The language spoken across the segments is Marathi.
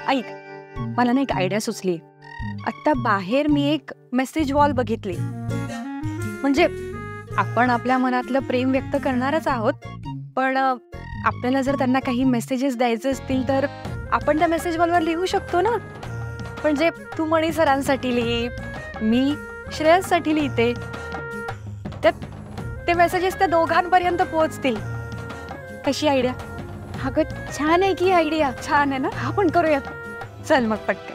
ऐक, मला ना एक आयडिया सुचली. आता बाहेर मी एक मेसेज वॉल बघितली. म्हणजे आपण आपल्या मनातलं प्रेम व्यक्त करणारच आहोत, पण आपल्याला जर त्यांना काही मेसेजेस द्यायचे असतील तर आपण त्या मेसेज वॉलवर लिहू शकतो ना. म्हणजे तू मणी सरांसाठी लिही, मी श्रेयससाठी लिहिते. ते मेसेजेस त्या दोघांपर्यंत पोहोचतील. कशी आयडिया? अगं छान आहे की आयडिया. छान आहे ना, आपण करूया. चल मग पटकन.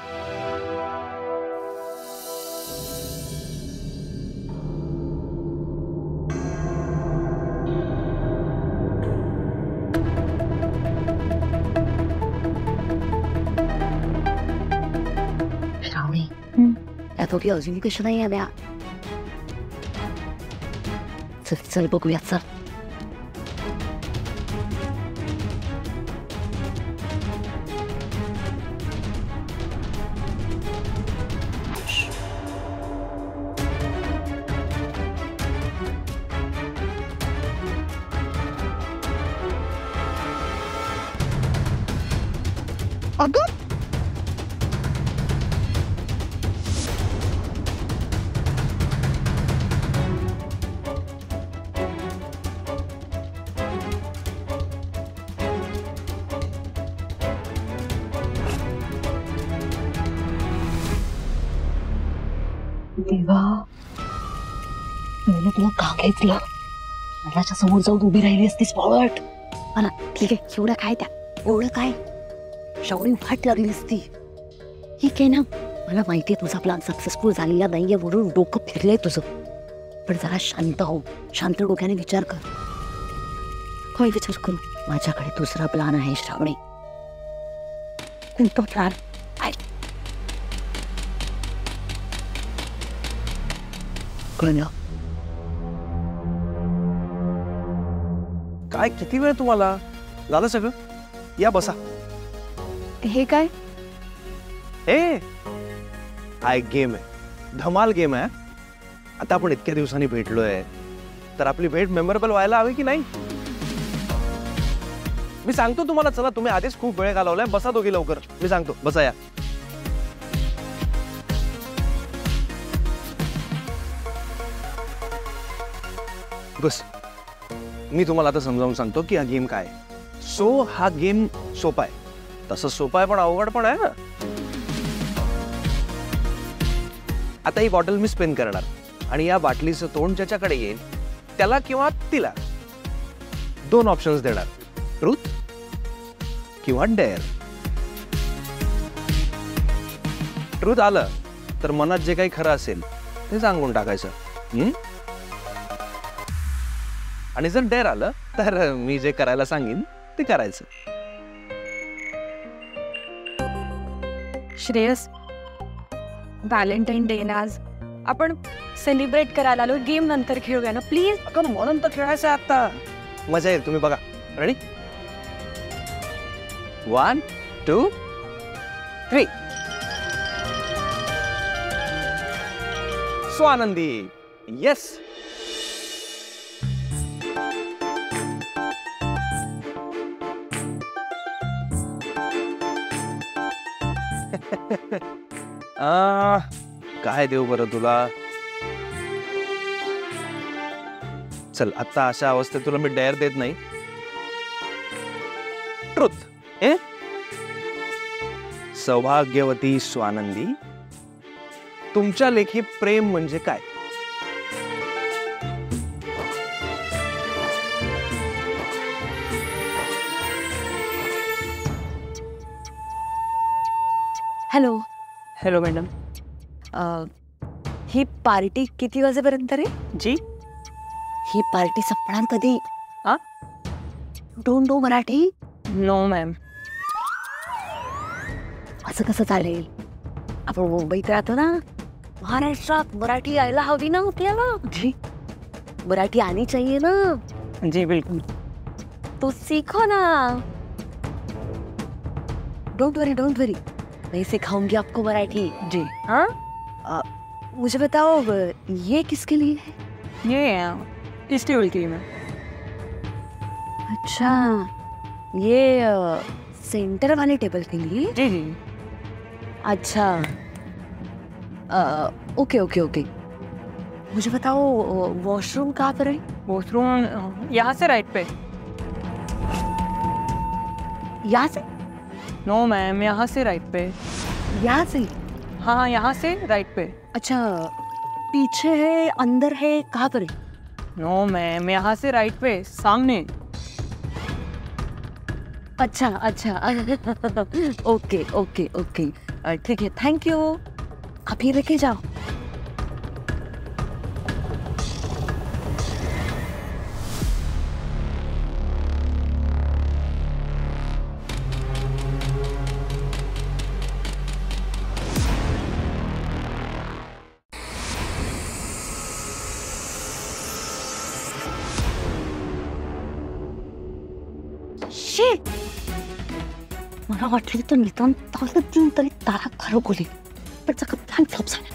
श्रावणी, या दोघी अजून कशा नाही आल्या? चल चल बघूया चल. अगं देवा, तुला का घेतलं? नवऱ्याच्या समोर जाऊन उभी राहिली असतीस पळट. मला ठीक आहे, एवढं काय त्या, एवढं काय? श्रावणी फाट लागली असती. ठीक आहे ना, मला माहितीये तुझा प्लॅन सक्सेसफुल झालेला नाहीये म्हणून डोकं फिरलंय तुझं. पण जरा शांत हो, शांत डोक्याने विचार कर. काय विचार करू? माझ्याकडे दुसरा प्लॅन आहे श्रावणी. कोणता प्लॅन? कळलं? काय किती वेळ तुम्हाला? झालं सगळं? या बसा. हे काय? हे हा एक गेम आहे, धमाल गेम आहे. आता आपण इतक्या दिवसांनी भेटलोय तर आपली भेट मेमोरेबल व्हायला हवी की नाही? मी सांगतो तुम्हाला, चला तुम्ही आधीच खूप वेळ घालवलाय, बसा दोघी लवकर. मी सांगतो, बसा या. बस, मी तुम्हाला आता समजावून सांगतो की हा गेम काय आहे. सो हा गेम सोपा आहे, तसं सोपा आहे पण अवघड पण आहे ना. आता ही बॉटल मी स्पिन करणार आणि या बाटलीचं तोंड ज्याच्याकडे येईल त्याला किंवा तिला दोन ऑप्शन्स देणार, ट्रूथ किंवा डेअर. ट्रूथ आलं तर मनात जे काही खरं असेल ते सांगून टाकायचं. आणि जर डेअर आलं तर मी जे करायला सांगेन ते करायचं. श्रेयस, व्हॅलेंटाईन डे ना आज. आपण सेलिब्रेट करायला आलो, गेम नंतर खेळूया ना प्लीज. अगं म्हणून तर खेळायचं आता, मजा येईल. तुम्ही बघा. रेडी? 1 2 3. स्वानंदी. येस. काय देऊ बरं तुला? चल, आता अशा अवस्थेत तुला मी डेअर देत नाही. ट्रूथ. सौभाग्यवती स्वानंदी, तुमच्या लेखी प्रेम म्हणजे काय? हॅलो. Hello madam. ही पार्टी किती वाजेपर्यंत रे? जी, ही पार्टी संपणार कधी? आ? Don't know Marathi? No ma'am. असं कसं चालेल? आपण मुंबईत राहतो ना, महाराष्ट्रात मराठी यायला हवी ना आपल्याला. जी, मराठी आनी चाहिए ना. जी बिल्कुल. तो सीखो ना. डोंट वरी, मैं सिखाऊंगी आपको मराठी. जी. हाँ, मुझे बताओ ये किसके लिए है? ये इस टेबल के लिए मैम. अच्छा, ये सेंटर वाले टेबल के लिए. जी जी. अच्छा, ओके ओके ओके, मुझे बताओ वॉशरूम कहाँ पर है? वॉशरूम यहाँ से राइट पे। यहाँ से? नो मैम, यहाँ से राइट पे। यहाँ से? हाँ, यहाँ से राइट पे। अच्छा, पीछे है, अंदर है, कहाँ पर है? नो मैम, यहाँ से राइट पे, सामने। अच्छा अच्छा ओके ओके ओके, ठीक है, थैंक यू, अभी लेके जाओ। शिट, मला वाटलं तर निदान ताकद देऊन तरी तारा खरं बोलेल, पण सगळं प्लॅन फ्लॉप झाला.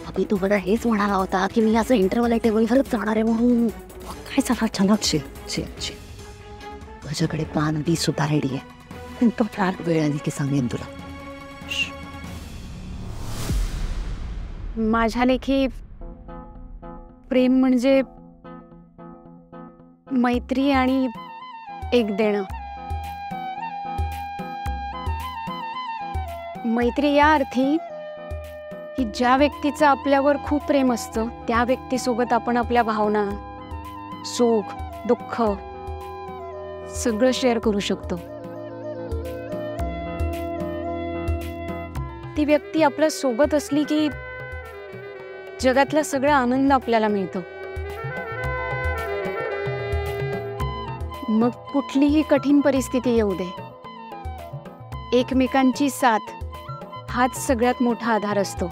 अभि तू मला हेच म्हणाला होता की मी असं इंटरव्हल टेबलवरच जाणार आहे म्हणून. काय झालं अचानक? शे माझ्याकडे प्लॅन बी सुद्धा रेडी आहे, पण तो प्लॅन वेळ आली की सांगेन तुला. माझ्या लेखी प्रेम म्हणजे मैत्री आणि एक देणं. मैत्री या अर्थी की ज्या व्यक्तीचं आपल्यावर खूप प्रेम असतं त्या व्यक्तीसोबत आपण आपल्या भावना, सुख, दुःख सगळं शेअर करू शकतो. ती व्यक्ती आपल्या सोबत असली की जगातला सगळा आनंद आपल्याला मिळतो. मग कुठलीही कठीण परिस्थिती येऊ दे, एकमेकांची साथ हाच सगळ्यात मोठा आधार असतो.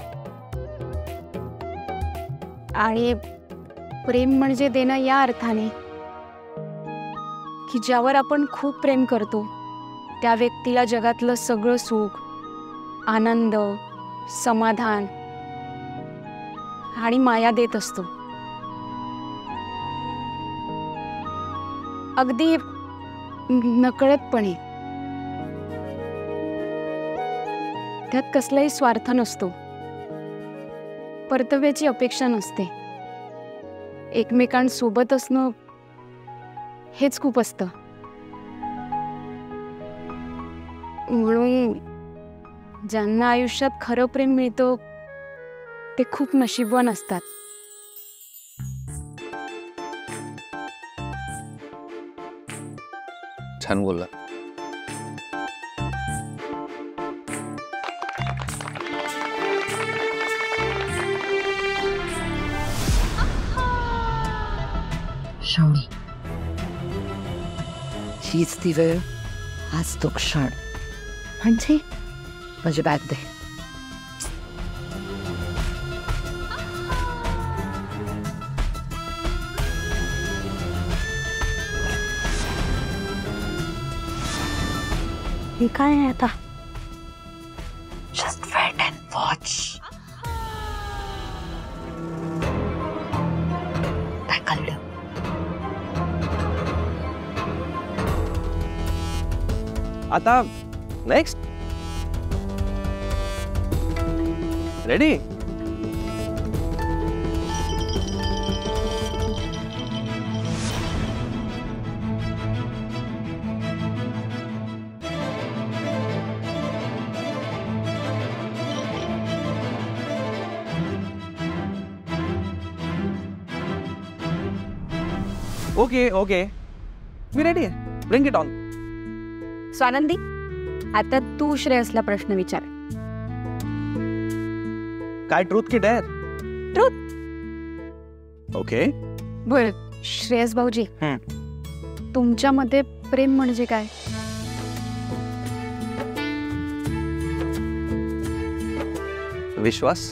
आणि प्रेम म्हणजे देणं या अर्थाने की ज्यावर आपण खूप प्रेम करतो त्या व्यक्तीला जगातलं सगळं सुख, आनंद, समाधान आणि माया देत असतो. अगदी नकळतपणे. त्यात कसलाही स्वार्थ नसतो, परतव्याची अपेक्षा नसते. एकमेकांसोबत असणं हेच खूप असतं. म्हणून ज्यांना आयुष्यात खरं प्रेम मिळतं ते खूप नशीबवान असतात. छान बोलला. श्रावणी, हीच ती वेळ, हाच तो क्षण. म्हणजे माझी बॅग दे. हे काय आहे आता? Just wait and watch. काय कळलं? आता नेक्स्ट. रेडी? ओके ओके, मी रेडी आहे. Bring it on. स्वानंदी, आता तू श्रेयसला प्रश्न विचार. काय ट्रूथ की डेअर? ट्रूथ. ओके. बर श्रेयस भाऊजी, तुमच्या मते प्रेम म्हणजे काय? विश्वास.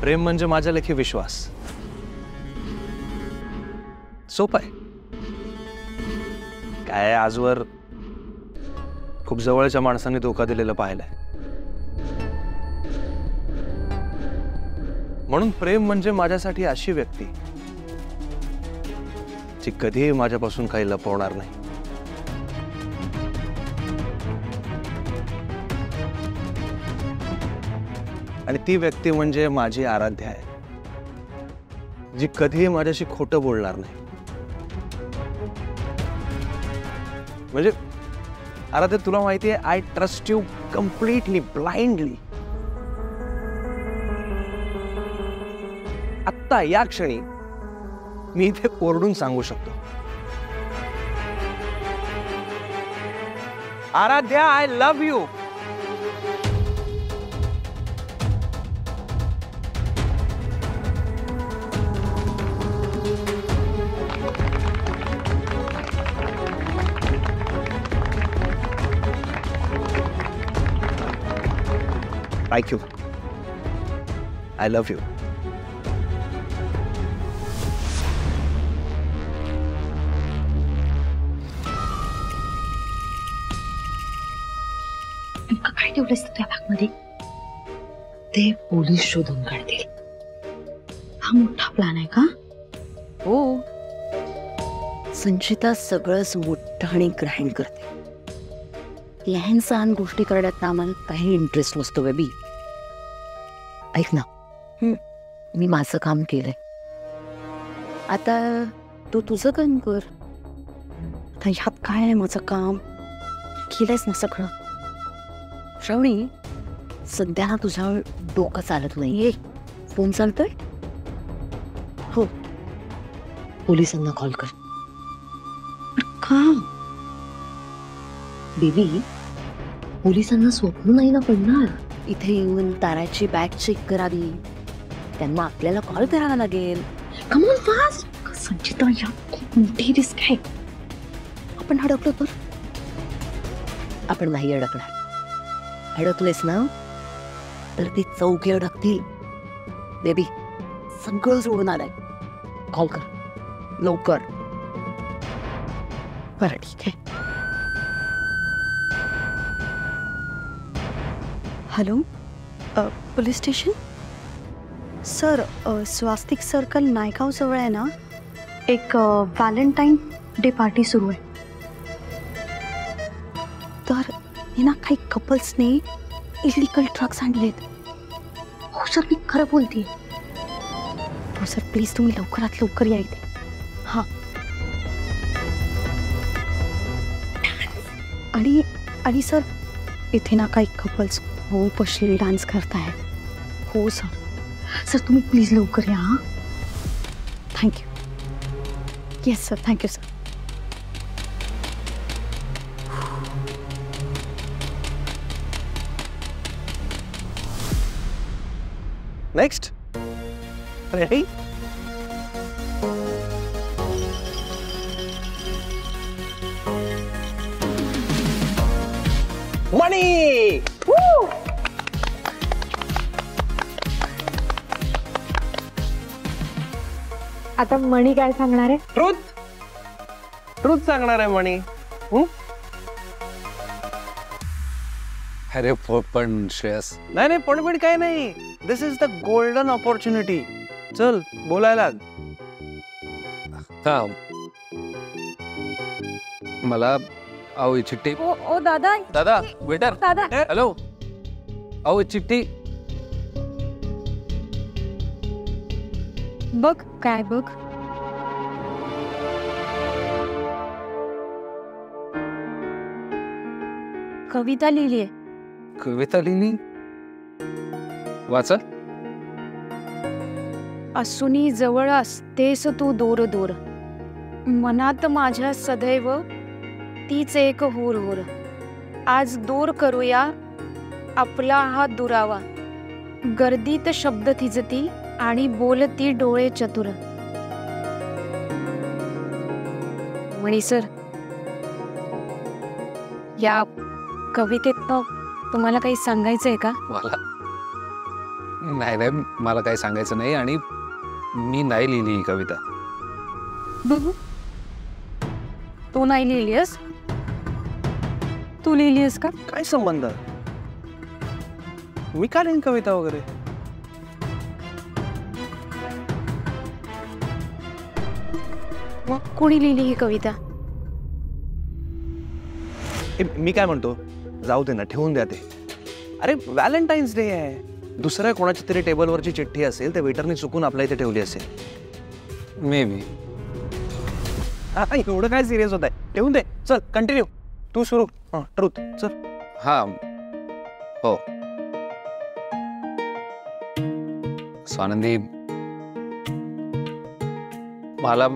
प्रेम म्हणजे माझ्या लेखी विश्वास. सोप आहे. काय आजवर खूप जवळच्या माणसांनी धोका दिलेला पाहिलाय. म्हणून प्रेम म्हणजे माझ्यासाठी अशी व्यक्ती जी कधीही माझ्यापासून काही लपवणार नाही. आणि ती व्यक्ती म्हणजे माझी आराध्या आहे, जी कधीही माझ्याशी खोटं बोलणार नाही. म्हणजे आराध्या, तुला माहिती आहे, I trust you completely, blindly. आत्ता या क्षणी मी इथे ओरडून सांगू शकतो, Aaradhya, I love you. Thank you. I love you. काय ठेवलंस त्या बॅगमध्ये? ते पोलीस शोधून काढतील. हा मोठा प्लॅन आहे का? हो. संचिता सगळंच मोठं आणि ग्रँड करते. लहान सहान गोष्टी करण्यात आम्हाला काही इंटरेस्ट नसतो बेबी. ऐक ना, मी माझं काम केलंय, आता तू तुझं काम कर. आता ह्यात काय आहे, माझं काम केलंयस ना सगळं. श्रावणी, सध्या ना तुझ्यावर डोकं चालत नाही. फोन चालतोय? हो, पोलिसांना कॉल कर. का बेबी, पोलिसांना स्वप्न नाही ना पडणार. इथे येऊन ताराची बॅग चेक करावी, त्यांना आपल्याला कॉल करावा लागेल. Come on fast. संचिता, या खूप मोठी रिस्क आहे. आपण अडकलो तर? आपण नाही अडकणार. अडकलेस ना तर ते चौघे अडकतील. बेबी, सगळं सोडून आलाय. कॉल कर लवकर. बरं, ठीक आहे. Hello, police station sir. Swastik circle Naigaon जवळ आहे ना, एक व्हॅलेंटाईन डे पार्टी सुरू आहे. तर हे ना काही कपल्सने इलिगल ड्रग्स आणलेत. हो सर, मी खरं बोलते. हो सर, प्लीज तुम्ही लवकरात लवकर या इथे. हां. आणि सर, इथे ना काही कपल्स खूप अश्लील डान्स करतायत. हो सर. सर, तुम्ही प्लीज लवकर या. Thank you. Yes sir, thank you sir. Next. Ready? Mani. आता मणी काय सांगणार आहे? ट्रूथ सांगणार आहे मणी. अरे पण श्रेयस, नाही पण काय नाही. दिस इज द गोल्डन ऑपॉर्च्युनिटी. चल बोलायला. हा, मला आओ ही चिट्ठी. ओ दादा. दादा, वेटर. दादा. हॅलो, आओ ही चिट्ठी. बघ काय बघ. कविता लिहिलीये. कविता लिहिली? वाचा. असुनी जवळ असतेस तू दूर दूर, मनात माझ्या सदैव तीच एक हुर हुर. आज दूर करूया आपला हा दुरावा, गर्दीत शब्द थिजती आणि बोलती डोळे चतुर. मणी सर, या कवितेत तुम्हाला काही सांगायचंय का? मला नाही, मला काही सांगायचं नाही आणि मी नाही लिहिली ही कविता. बघू. तू नाही लिहिलीस? तू लिहिलीस का? काय संबंध? मी का लिहीन कविता वगैरे? मग कोणी लिहिली ही कविता? मी काय म्हणतो, जाऊ दे ना, ठेवून द्या ते. अरे व्हॅलेंटाईन्स डे आहे, दुसऱ्या कोणाच्या तरी टेबलवरची चिठ्ठी असेल, त्या वेटरने चुकून आपल्या इथे ठेवली असेल. May be. एवढं काय सिरियस होत आहे? ठेवून दे. चल कंटिन्यू. तू सुरू. ट्रुथ. चल. हा हो. स्वानंदी, मला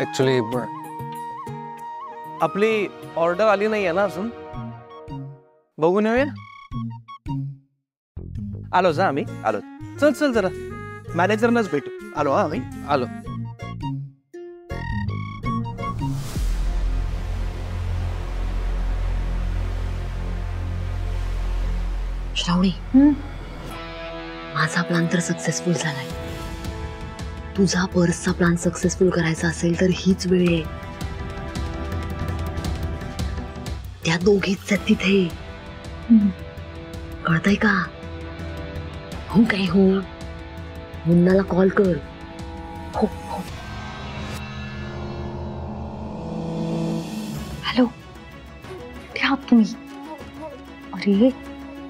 ऍक्च्युली आपली ऑर्डर आली नाही आहे ना अजून? बघून येऊया. आलो जा, आम्ही आलो. चल चल जरा मॅनेजरनाच भेटू. आलो. हा आम्ही आलो. श्रावणी, माझा प्लॅन तर सक्सेसफुल झालाय. तुझा पर्सचा प्लॅन सक्सेसफुल करायचा असेल तर हीच वेळ आहे. त्या दोघीच आहेत तिथे, कळतंय का? हो काय हो, मुन्नाला कॉल कर. हो हो. हॅलो, कुठे आहात तुम्ही? अरे,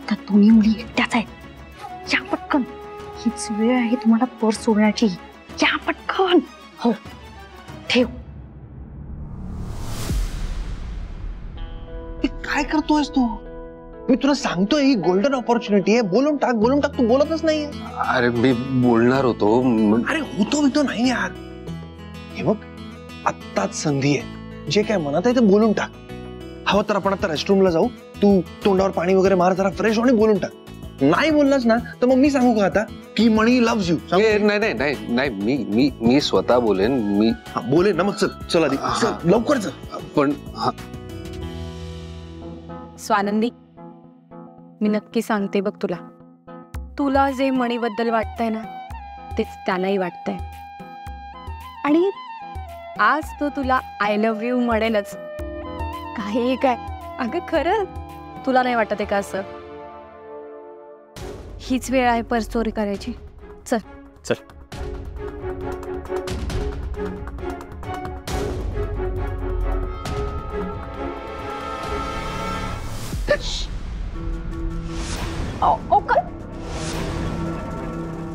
त्या दोन्ही मुली एकट्याच आहेत. या पटकन, हीच वेळ आहे तुम्हाला पर्स सोडण्याची. या पटकन. हो, ठेव. काय करतोयस तू? मी तुला सांगतोय ही गोल्डन ऑपॉर्च्युनिटी आहे. बोलून टाक, बोलून टाक. तू बोलतच नाही. अरे मी बोलणार होतो. अरे होतो नाही यार. हे बघ, आत्ताच संधी आहे. जे काय मनात आहे ते बोलून टाक. हवं तर आपण आता रेस्टरूमला जाऊ. तू तोंडावर पाणी वगैरे मार, जरा फ्रेश आणि बोलून टाक. नाही बोललास ना तर मग मी सांगू का आता की मणी लव्स यू? नाही नाही नाही नाही, मी स्वतः बोलेन. मी बोलेन ना. मग चल चल आधी चल, लवकर चल. पण स्वानंदी, मी नक्की सांगते बघ तुला. तुला जे मणीबद्दल वाटतंय ना, तेच त्यालाही वाटतंय. आणि आज तो तुला आय लव्ह यू म्हणेलच. काही काय अगं, खरं तुला नाही वाटत आहे का असं? हीच वेळ आहे पर्स चोरी करायची. चल चल.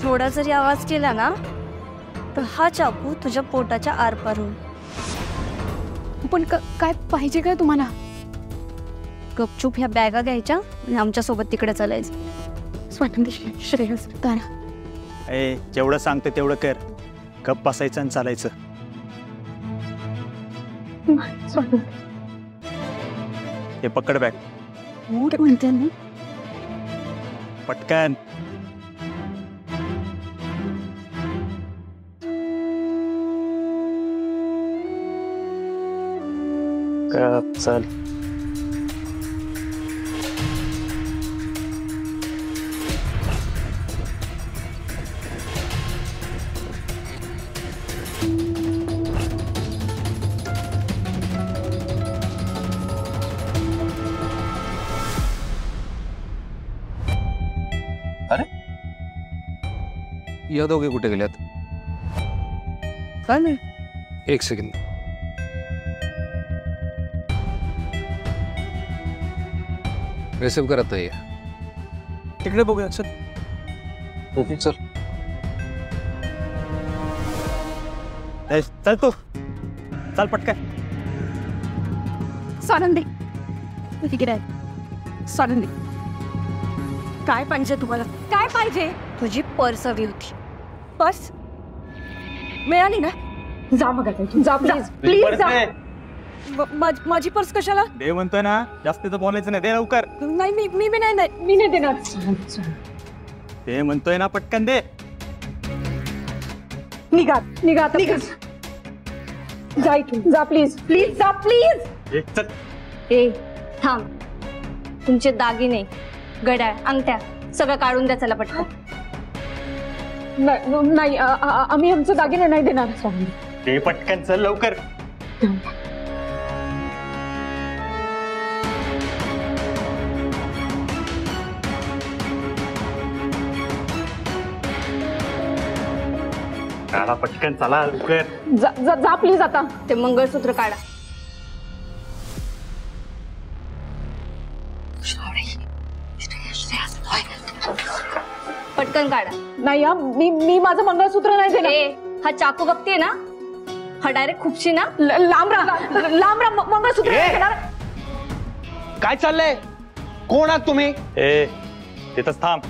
थोडा जरी आवाज केला ना तर हा चाकू तुझ्या पोटाच्या आरपार होईल. पण काय पाहिजे काय तुम्हाला? गपचूप ह्या बॅगा घ्यायच्या आणि आमच्या सोबत तिकडे चालायचं. स्वानंदी, श्रेयस, तारा, जेवढं सांगते तेवढं कर. गप बसायचं आणि चालायचं. हे पकड बॅग. म्हणते ना, पटकन. चल. अरे, या दोघे कुठे गेल्यात? काय नाही. एक सेकंड. रिसीव करत आहे. तिकडे बघूया. चल चल. चल तू, चल पटकन. स्वानंदी, तिकडे आहे. स्वानंदी, काय पाहिजे तुम्हाला? काय पाहिजे? तुझी पर्स हवी होती. पर्स मिळाली ना? जा मग आता, जा प्लीज प्लीज जा. माझी पर्स कशाला? दे म्हणतोय ना, जास्तीचं बोलायचं नाही. दे लवकर. नाही, मी नाही देणार. ते म्हणतोय ना, पटकन दे. निघा आता प्लीज. जा इथून, जा प्लीज प्लीज, जा प्लीज. चल. ए थांब. तुमचे दागिने, घड्याळ, अंगठ्या सगळं काढून द्या. चला पटकन. नाही, आम्ही आमचे दागिने नाही देणार. दे पटकन, चल लवकर. चला पटकन चला लवकर. जा प्लीज आता. ते मंगळसूत्र काढा. पटकन काढा. नाही या मी माझं मंगळसूत्र नाही देणार. ए हा चाकू बघतीये ना, हा डायरेक्ट खुपशी ना. लांब राहा मंगळसूत्र नाही देणार. काय चाललंय? कोण आहात तुम्ही? ए तिथंच थांब.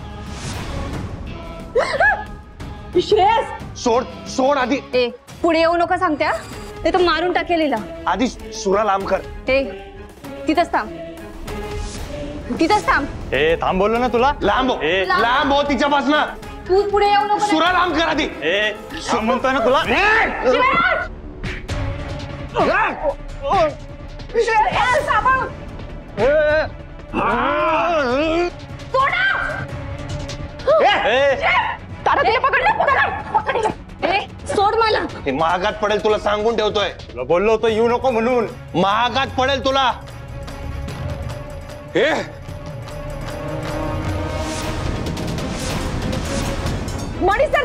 श्रेयस सोड सोड आधी. ए पुढे येऊ नका सांगत्या, नाही तर मारून टाकेल हिला. आधी सुरा लांब कर. ए तिथंच थांब, तिथंच थांब. ए थांब बोललो ना तुला. लांब हो. लांब हो तिच्यापासनं. तू पुढे येऊ नको. सुरा लांब कर आधी. ए थांब म्हणतोय ना तुला. ए सोड मला. हे महागात पडेल तुला, सांगून ठेवतोय. तुला बोललो होतो येऊ नको म्हणून. महागात पडेल तुला. ए मणि सर